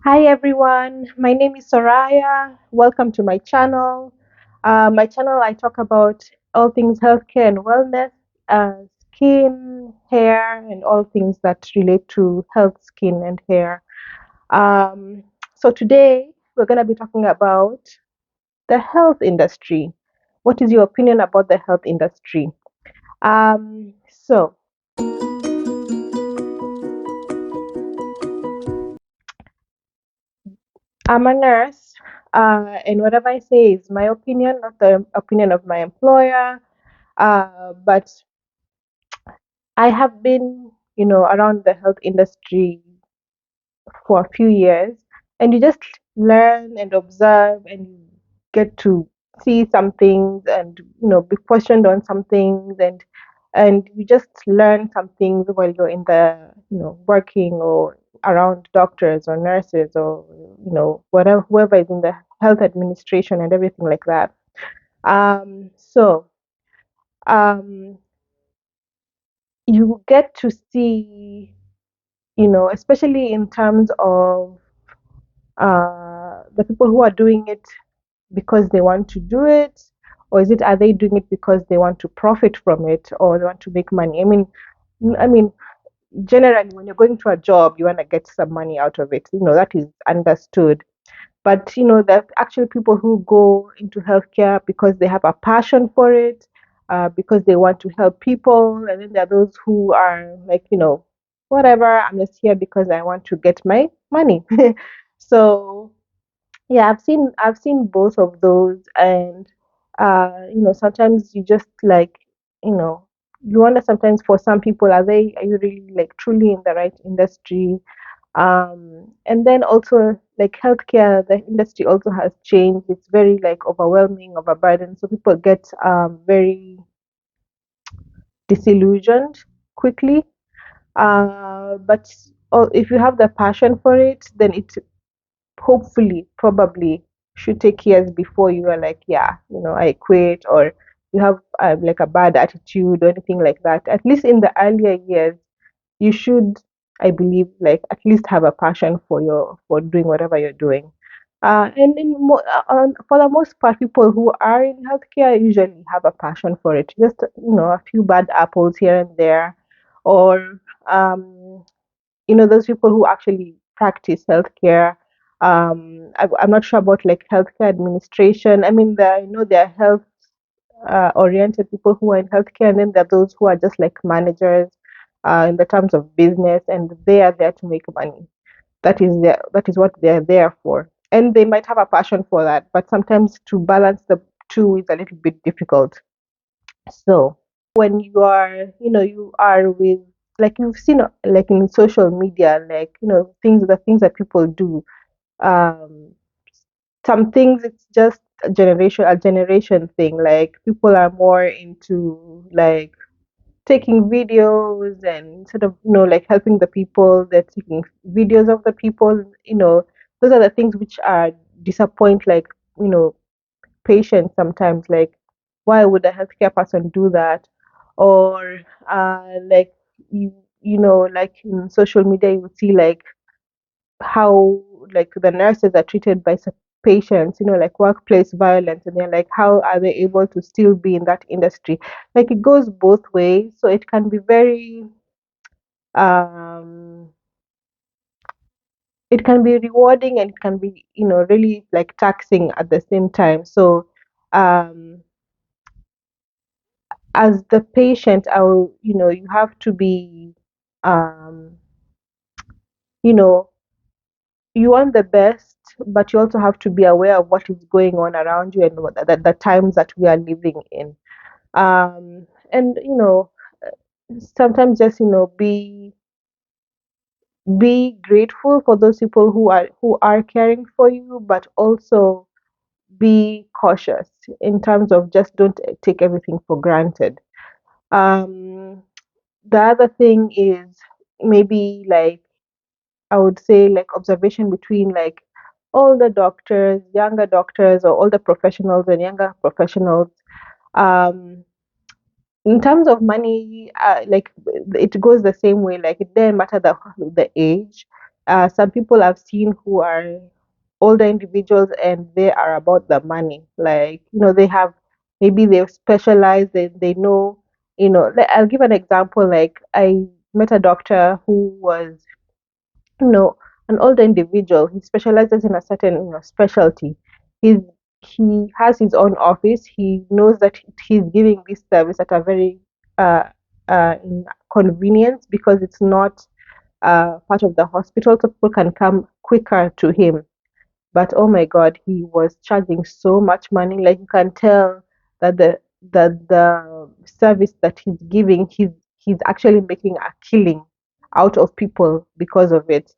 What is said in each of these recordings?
Hi everyone, my name is Soraya. Welcome to my channel. My channel, I talk about all things healthcare and wellness, skin, hair, and all things that relate to health, skin, and hair. Um, so today we're going to be talking about the health industry. What is your opinion about the health industry? So I'm a nurse, and whatever I say is my opinion, not the opinion of my employer. But I have been, around the health industry for a few years, and you just learn and observe, and you get to see some things, and be questioned on some things, and you just learn some things while you're in the, working or around doctors or nurses or whatever whoever is in the health administration and everything like that. So um, you get to see, especially in terms of the people who are doing it because they want to do it, or are they doing it because they want to profit from it or they want to make money? I mean, generally, when you're going to a job, you want to get some money out of it. That is understood. But there are actually people who go into healthcare because they have a passion for it, because they want to help people, and then there are those who are like, whatever, I'm just here because I want to get my money. So yeah, I've seen both of those, and sometimes you just like, you know, you wonder sometimes for some people, are you really like truly in the right industry? And then also like healthcare, the industry also has changed. It's very like overwhelming, overburdened. So people get very disillusioned quickly. But if you have the passion for it, then it hopefully probably should take years before you are like, yeah, I quit, or you have like a bad attitude or anything like that. At least in the earlier years, you should, I believe, like at least have a passion for doing whatever you're doing. For the most part, people who are in healthcare usually have a passion for it. Just a few bad apples here and there, or those people who actually practice healthcare. I'm not sure about like healthcare administration. I mean, there are health oriented people who are in healthcare, and then there are those who are just like managers in the terms of business, and they are there to make money. That is what they're there for, and they might have a passion for that, but sometimes to balance the two is a little bit difficult. So when you are with, like, you've seen like in social media, like, the things that people do, um some things it's just a generation thing. Like people are more into like taking videos and sort of like helping the people. They're taking videos of the people. Those are the things which are disappoint, like, you know patients sometimes. Like, why would a healthcare person do that? Or like, like in social media you would see like how like the nurses are treated by some patients, like workplace violence, and they're like, how are they able to still be in that industry? Like, it goes both ways, so it can be very um it can be rewarding, and it can be, really like taxing at the same time. So um as the patient, you have to be, um you know you want the best, but you also have to be aware of what is going on around you, and the times that we are living in. And sometimes just, be grateful for those people who are caring for you, but also be cautious in terms of just don't take everything for granted. Um, the other thing is maybe like, I would say, like, observation between like older doctors, younger doctors, or older professionals and younger professionals. Um, in terms of money, like, it goes the same way. Like, it doesn't matter the age. Some people I've seen who are older individuals and they are about the money. Like, they have, maybe they've specialized and they know, I'll give an example. Like, I met a doctor who was, you know, an older individual. He specializes in a certain, specialty. He's, he has his own office. He knows that he's giving this service at a very uh, convenience because it's not part of the hospital, so people can come quicker to him. But oh my God, he was charging so much money. Like, you can tell that the service that he's giving, he's actually making a killing out of people because of it.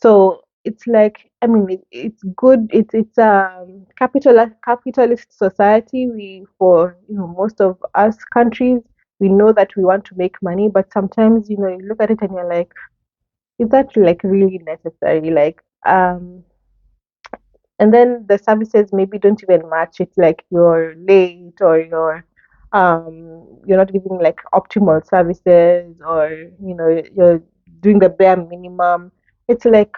So it's like, I mean, it's good. It's a capitalist society. We, for, most of us countries, we know that we want to make money, but sometimes, you look at it and you're like, is that like really necessary? Like, and then the services maybe don't even match it. Like, you're late, or you're not giving like optimal services, or you're doing the bare minimum. It's like,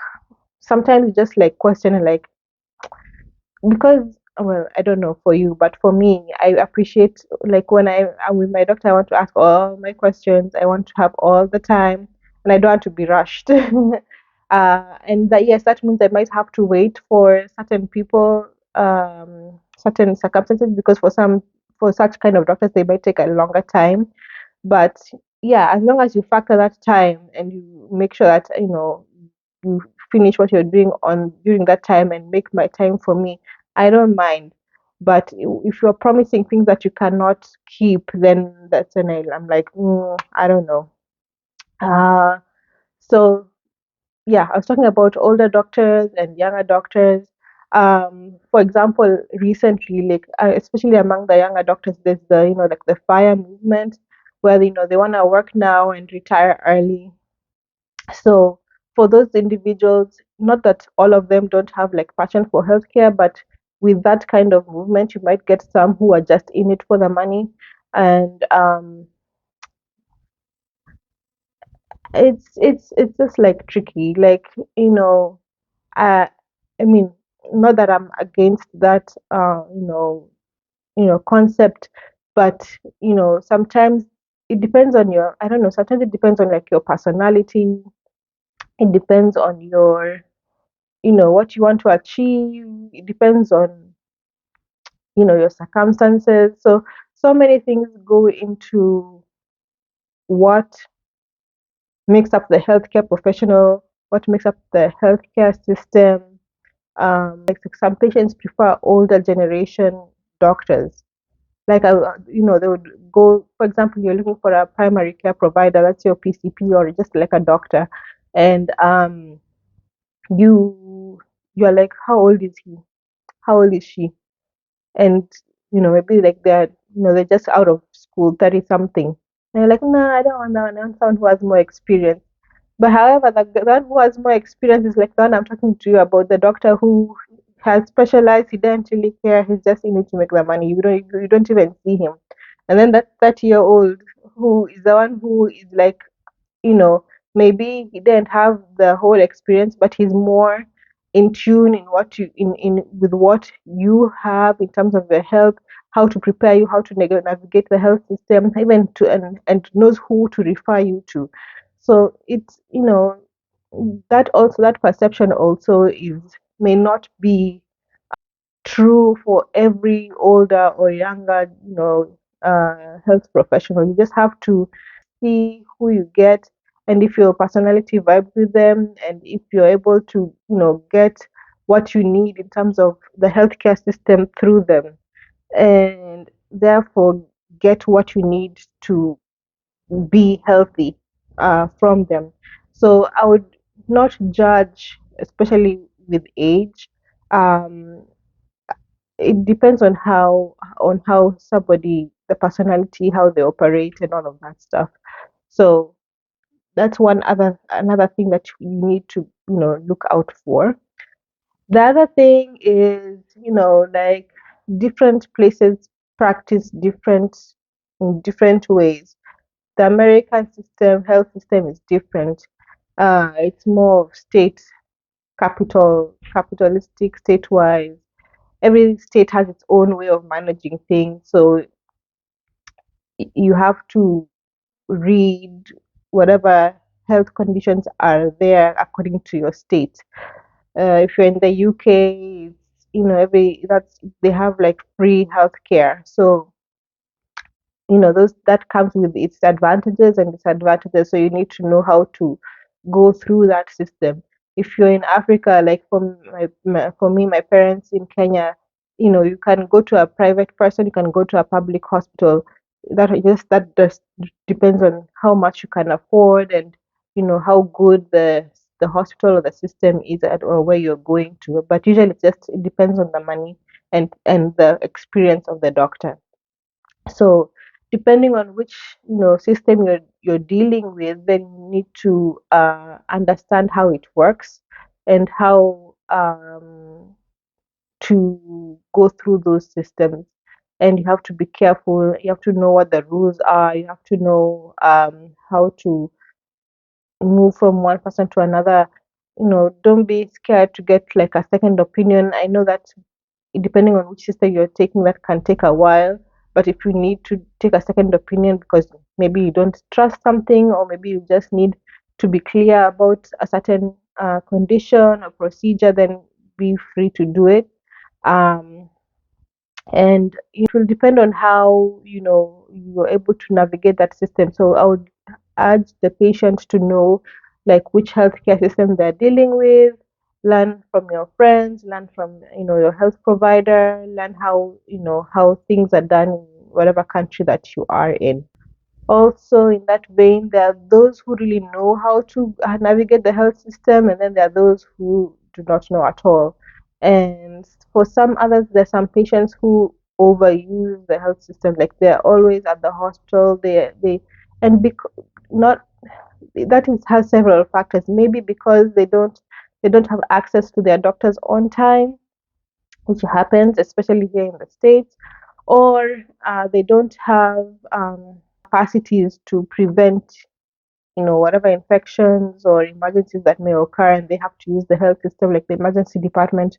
sometimes you just like question, like, because, well, I don't know for you, but for me, I appreciate, like, when I'm with my doctor, I want to ask all my questions. I want to have all the time, and I don't want to be rushed. And that, yes, that means I might have to wait for certain people, certain circumstances, because for such kind of doctors, they might take a longer time. But yeah, as long as you factor that time and you make sure that, you finish what you're doing on during that time and make my time for me, I don't mind. But if you're promising things that you cannot keep, then that's when I'm like, I don't know. Uh, so yeah, I was talking about older doctors and younger doctors. For example, recently, like, especially among the younger doctors, there's the, like, the fire movement, where, they want to work now and retire early. So for those individuals, not that all of them don't have like passion for healthcare, but with that kind of movement, you might get some who are just in it for the money. And it's just like tricky. Like, uh, I mean, not that I'm against that, concept, but, sometimes it depends on your, I don't know, sometimes it depends on like your personality. It depends on your, what you want to achieve. It depends on, your circumstances. So many things go into what makes up the healthcare professional, what makes up the healthcare system. Like, some patients prefer older generation doctors. Like, they would go, for example, you're looking for a primary care provider, that's your PCP, or just like a doctor, and you you're like, how old is he, how old is she? And, maybe like they're just out of school, 30 something, and you're like, no, I don't want that one. I want someone who has more experience. But however, the one who has more experience is like the one I'm talking to you about, the doctor who has specialized. He doesn't really care. He's just in it to make the money. You don't even see him. And then that 30-year-old who is the one who is like, you know, maybe he didn't have the whole experience, but he's more in tune in what you in with what you have in terms of the health, how to prepare you, how to navigate the health system, even to and knows who to refer you to. So it's, that also, that perception also is, may not be true for every older or younger, health professional. You just have to see who you get, and if your personality vibes with them, and if you're able to, get what you need in terms of the healthcare system through them, and therefore get what you need to be healthy from them. So I would not judge, especially with age. Um, it depends on how somebody, the personality, how they operate, and all of that stuff. So that's another thing that you need to, look out for. The other thing is, like, different places practice different in different ways. The American system, health system, is different. It's more state capitalistic, state-wise. Every state has its own way of managing things, so you have to read whatever health conditions are there according to your state. If you're in the UK, it's, every that's they have like free healthcare. So those that comes with its advantages and disadvantages. So you need to know how to go through that system. If you're in Africa, like for me, my parents in Kenya, you can go to a private person, you can go to a public hospital. That just depends on how much you can afford, and how good the hospital or the system is at, or where you're going to. But usually it depends on the money and the experience of the doctor. So depending on which system you're dealing with, then you need to understand how it works and how to go through those systems. And you have to be careful. You have to know what the rules are. You have to know how to move from one person to another. Don't be scared to get like a second opinion. I know that depending on which system you're taking, that can take a while. But if you need to take a second opinion because maybe you don't trust something, or maybe you just need to be clear about a certain condition or procedure, then be free to do it. Um, and it will depend on how you're able to navigate that system. So I would urge the patient to know like which healthcare system they're dealing with, learn from your friends, learn from your health provider, learn how things are done in whatever country that you are in. Also, in that vein, there are those who really know how to navigate the health system, and then there are those who do not know at all. And for some others, there's some patients who overuse the health system, like they're always at the hospital. And not that is has several factors. Maybe because they don't have access to their doctors on time, which happens especially here in the States, or they don't have capacities to prevent whatever infections or emergencies that may occur, and they have to use the health system like the emergency department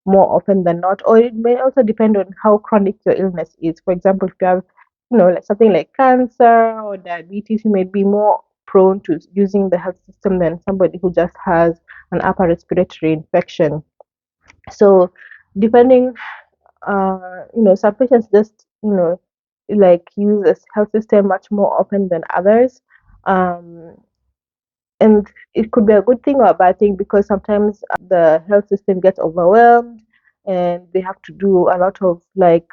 more often than not. Or it may also depend on how chronic your illness is. For example, if you have like something like cancer or diabetes, you may be more prone to using the health system than somebody who just has an upper respiratory infection. So depending, some patients just like use the health system much more often than others. um, and it could be a good thing or a bad thing, because sometimes the health system gets overwhelmed and they have to do a lot of like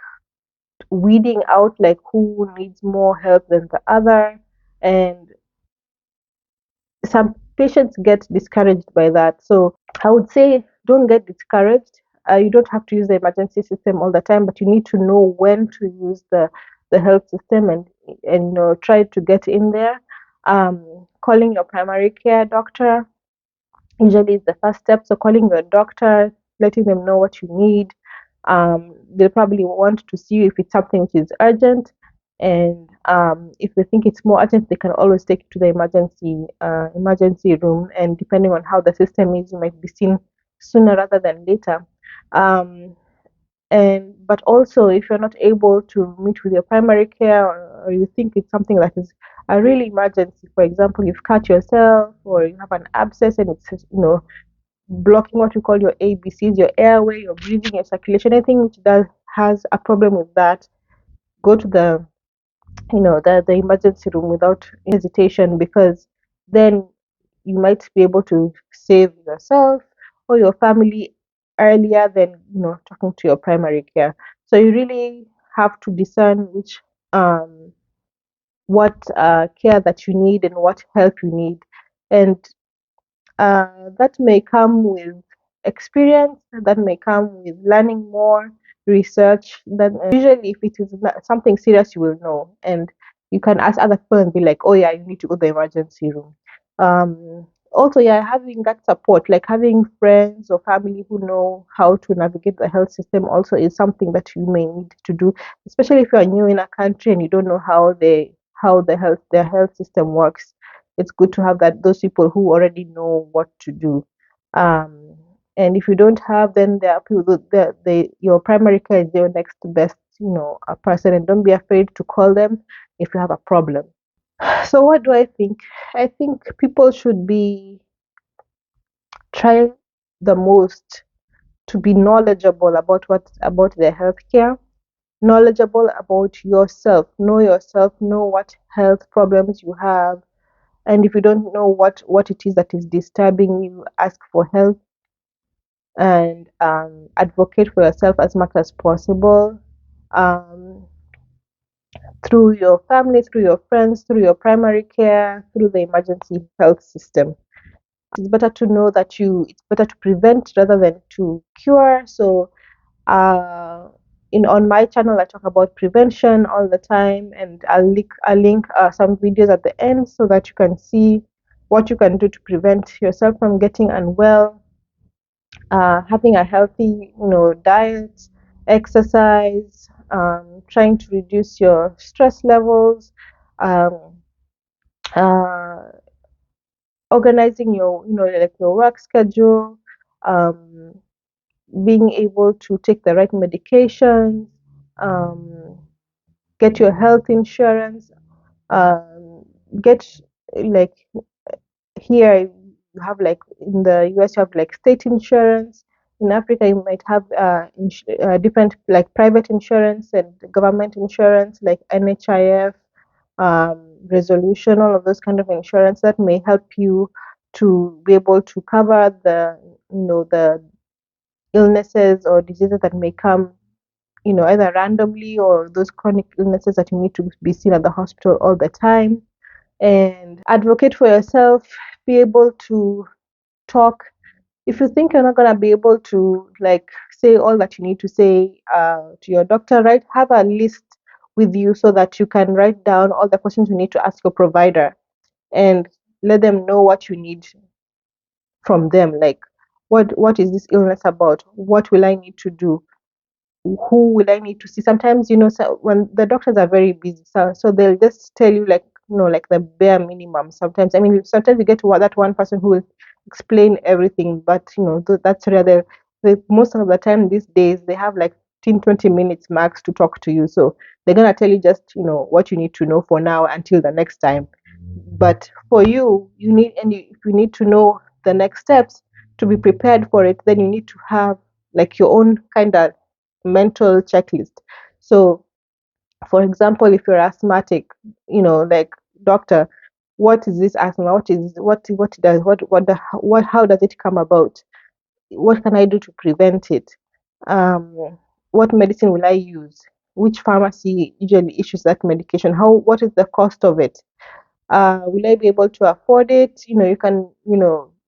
weeding out like who needs more help than the other, and some patients get discouraged by that. So I would say don't get discouraged. You don't have to use the emergency system all the time, but you need to know when to use the health system, and try to get in there. Calling your primary care doctor usually is the first step. So calling your doctor, letting them know what you need. They'll probably want to see you if it's something which is urgent, and if they think it's more urgent, they can always take you to the emergency room. And depending on how the system is, you might be seen sooner rather than later. Um, and but also, if you're not able to meet with your primary care, or you think it's something that is a really emergency, for example, you've cut yourself or you have an abscess and it's blocking what we call your ABCs, your airway, your breathing, your circulation, anything which does has a problem with that, go to the emergency room without hesitation, because then you might be able to save yourself or your family earlier than talking to your primary care. So you really have to discern which what care that you need and what help you need, and that may come with experience, that may come with learning more, research. That usually, if it is something serious, you will know, and you can ask other people and be like, "Oh yeah, you need to go to the emergency room." Also, yeah, having that support, like having friends or family who know how to navigate the health system, also is something that you may need to do, especially if you are new in a country and you don't know how their health system works. it's good to have that those people who already know what to do. Um, and if you don't have, then there are people your primary care is your next best, a person, and don't be afraid to call them if you have a problem. So what do I think? I think people should be trying the most to be knowledgeable about their healthcare, knowledgeable about yourself, know what health problems you have, and if you don't know what it is that is disturbing you, ask for help, and advocate for yourself as much as possible, um, through your family, through your friends, through your primary care, through the emergency health system. It's better to know that it's better to prevent rather than to cure. So uh, on my channel, I talk about prevention all the time, and I'll link some videos at the end so that you can see what you can do to prevent yourself from getting unwell. Having a healthy, diet, exercise, trying to reduce your stress levels, um, uh, organizing your, like your work schedule, um, being able to take the right medications, um, get your health insurance, um, get like here you have like in the US you have like state insurance. In Africa you might have different like private insurance and government insurance like NHIF, resolution, all of those kind of insurance that may help you to be able to cover the illnesses or diseases that may come, either randomly or those chronic illnesses that you need to be seen at the hospital all the time. And advocate for yourself, be able to talk. If you think you're not going to be able to like say all that you need to say to your doctor, right, have a list with you so that you can write down all the questions you need to ask your provider and let them know what you need from them, like what is this illness about, what will I need to do, who will I need to see. Sometimes, so when the doctors are very busy, so they'll just tell you like, like the bare minimum. Sometimes, I mean, sometimes you get to that one person who will explain everything, but that's rare. Most of the time these days they have like 15, 20 minutes max to talk to you. So they're gonna tell you just what you need to know for now until the next time. But for you, if you need to know the next steps to be prepared for it, then you need to have like your own kind of mental checklist. So, for example, if you're asthmatic, like, doctor, what is this asthma? What does what the what how does it come about? What can I do to prevent it? What medicine will I use? Which pharmacy usually issues that medication? What is the cost of it? Will I be able to afford it? You can,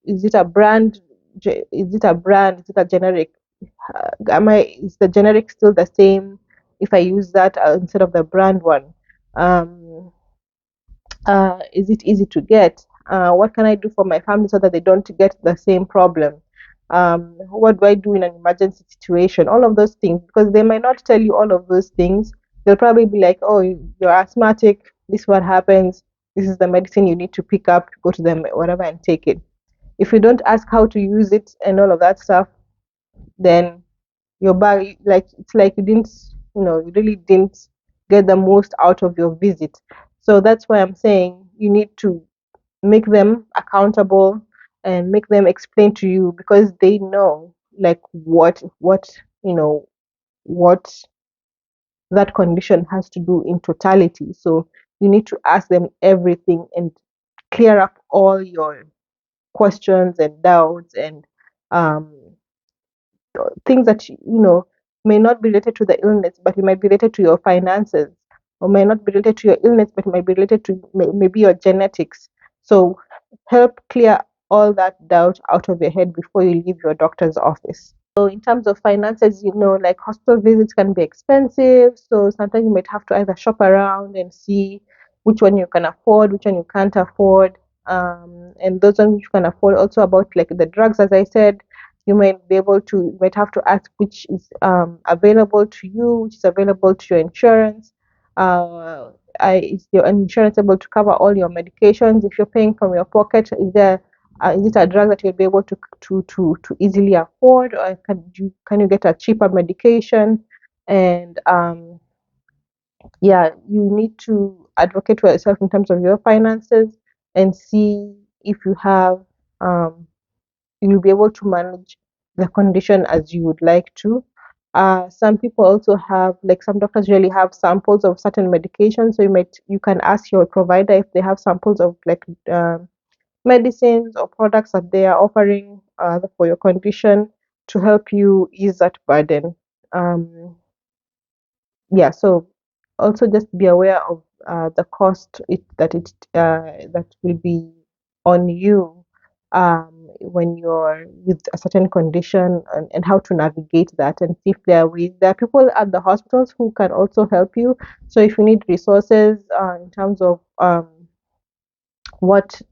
is it a brand? Is it a brand? Is it a generic? Is the generic still the same if I use that instead of the brand one? Um, is it easy to get? What can I do for my family so that they don't get the same problem? What do I do in an emergency situation? All of those things, because they might not tell you all of those things. They'll probably be like, oh, you're asthmatic. This is what happens. This is the medicine you need to pick up, go to them, whatever, and take it. If you don't ask how to use it and all of that stuff, then your bag, like, it's like you really didn't get the most out of your visit. So that's why I'm saying you need to make them accountable and make them explain to you, because they know like what that condition has to do in totality. So you need to ask them everything and clear up all your questions and doubts and um, things that may not be related to the illness, but it might be related to your finances, or may not be related to your illness, but it might be related to maybe your genetics. So help clear all that doubt out of your head before you leave your doctor's office. So in terms of finances, like hospital visits can be expensive. So sometimes you might have to either shop around and see which one you can afford, which one you can't afford. And those ones you can afford, also about like the drugs, as I said, you might have to ask which is available to you, which is available to your insurance. Uh, is your insurance able to cover all your medications? If you're paying from your pocket, is it a drug that you'll be able to easily afford, or can you get a cheaper medication? And yeah, you need to advocate for yourself in terms of your finances and see if um, you'll be able to manage the condition as you would like to. Some people also have, like some doctors really have samples of certain medications, so you can ask your provider if they have samples of like medicines or products that they are offering for your condition to help you ease that burden. Um, yeah, so also just be aware of the cost that will be on you when you're with a certain condition, and how to navigate that, and see if there are people at the hospitals who can also help you. So if you need resources in terms of what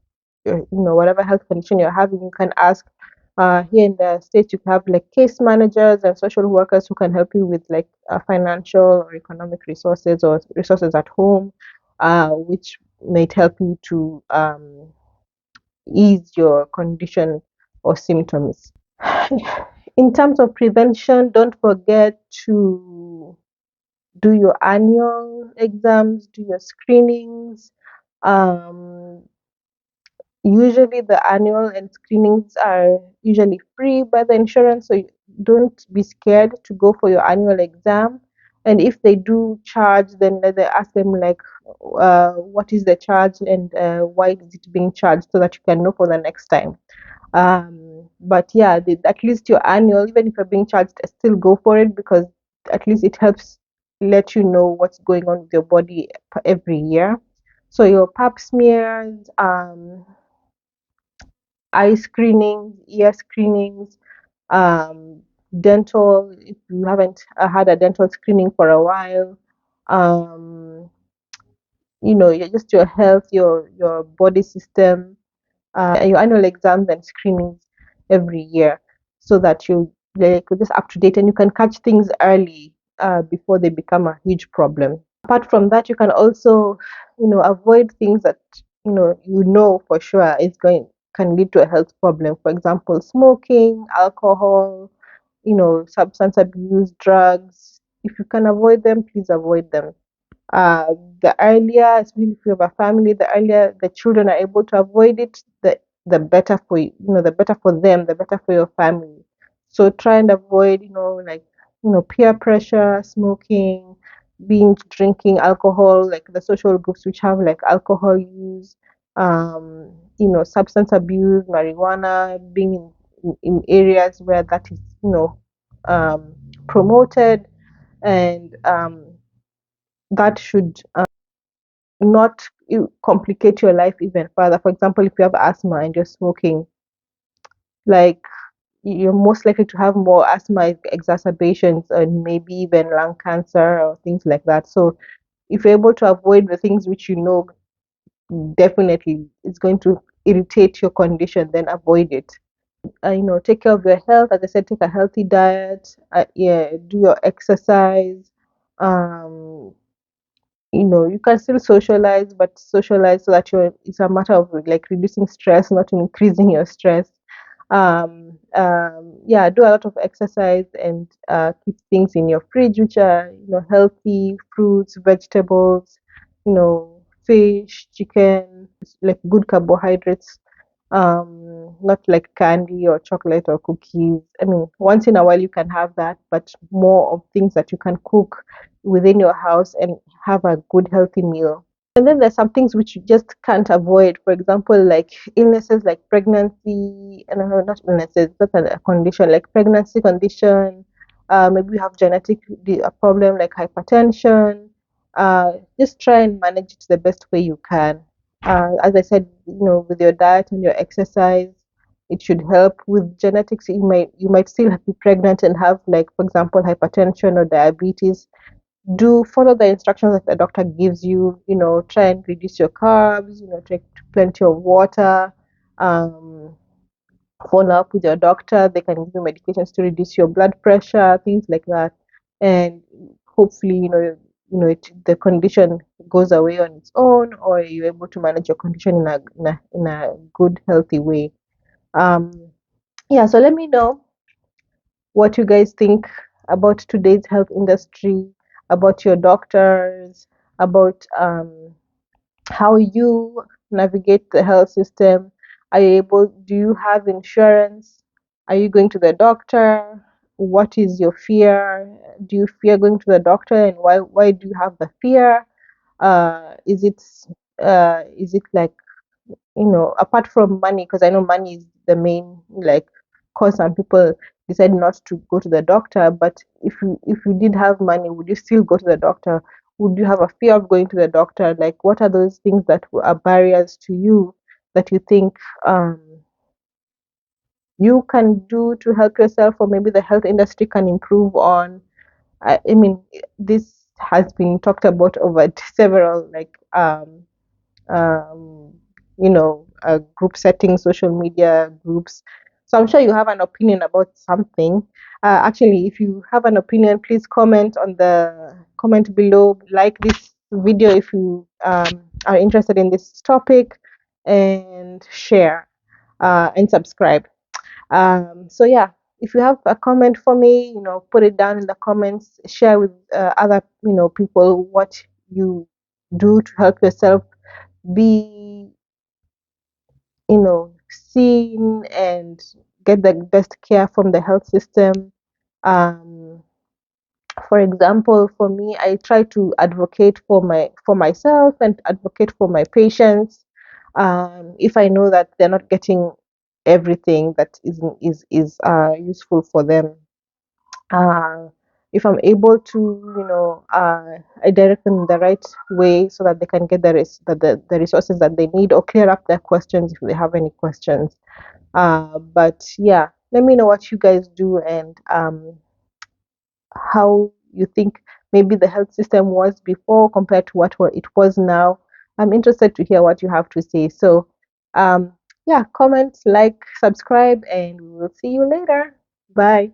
whatever health condition you're having, you can ask. Here in the States, you have like case managers and social workers who can help you with like financial or economic resources, or resources at home, which might help you to ease your condition or symptoms. In terms of prevention, don't forget to do your annual exams, do your screenings. Um, Usually, the annual and screenings are usually free by the insurance, so don't be scared to go for your annual exam. And if they do charge, then let they ask them like, what is the charge, and why is it being charged, so that you can know for the next time. But yeah, at least your annual, even if you're being charged, still go for it, because at least it helps let you know what's going on with your body every year. So your pap smears, eye screenings, ear screenings, um, dental, if you haven't had a dental screening for a while, um, just your health, your body system, your annual exams and screenings every year, so that you're just up to date and you can catch things early before they become a huge problem. Apart from that, you can also avoid things that for sure is going can lead to a health problem. For example, smoking, alcohol, substance abuse, drugs. If you can avoid them, please avoid them. uh, the earlier, especially if you have a family, the earlier the children are able to avoid it, the better for the better for them, the better for your family. So try and avoid, like, peer pressure, smoking, drinking alcohol, like the social groups which have like alcohol use, substance abuse, marijuana, being in areas where that is, promoted, and that should not complicate your life even further. For example, if you have asthma and you're smoking, like, you're most likely to have more asthma exacerbations and maybe even lung cancer or things like that. So if you're able to avoid the things which definitely is going to irritate your condition, then avoid it. Take care of your health. As I said, take a healthy diet. Yeah, do your exercise. Um, you can still socialize, but socialize so that it's a matter of like reducing stress, not increasing your stress. Yeah, do a lot of exercise, and keep things in your fridge which are healthy: fruits, vegetables, fish, chicken, like good carbohydrates. Not like candy or chocolate or cookies. I mean, once in a while you can have that, but more of things that you can cook within your house and have a good healthy meal. And then there's some things which you just can't avoid. For example, like illnesses like pregnancy, and not illnesses, that's a condition like pregnancy condition. Maybe you have a problem like hypertension. Just try and manage it the best way you can. As I said, with your diet and your exercise, it should help. With genetics, you might still be pregnant and have, like, for example, hypertension or diabetes. Do follow the instructions that the doctor gives you. Try and reduce your carbs. Drink plenty of water. um, Follow up with your doctor. They can give you medications to reduce your blood pressure, things like that. And hopefully, the condition goes away on its own, or you're able to manage your condition in a good, healthy way. Um, yeah, so let me know what you guys think about today's health industry, about your doctors, about how you navigate the health system. Do you have insurance? Are you going to the doctor? What is your fear? Do you fear going to the doctor, and why do you have the fear? Is it like, apart from money, because I know money is the main, like, cause some people decide not to go to the doctor. But if you did have money, would you still go to the doctor? Would you have a fear of going to the doctor? Like, what are those things that are barriers to you that you think um, you can do to help yourself, or maybe the health industry can improve on? I mean, this has been talked about over several, like, um, group settings, social media groups. So I'm sure you have an opinion about something. Actually, if you have an opinion, please comment on the comment below. Like this video if you are interested in this topic, and share and subscribe. So yeah, if you have a comment for me, put it down in the comments. Share with other people what you do to help yourself be seen and get the best care from the health system. um, for example, for me, I try to advocate for myself and advocate for my patients. If I know that they're not getting everything that is useful for them, uh, if I'm able to, I direct them in the right way so that they can get the resources that they need, or clear up their questions if they have any questions. But yeah, let me know what you guys do, and how you think maybe the health system was before compared to what it was now. I'm interested to hear what you have to say. So, yeah, comment, like, subscribe, and we will see you later. Bye.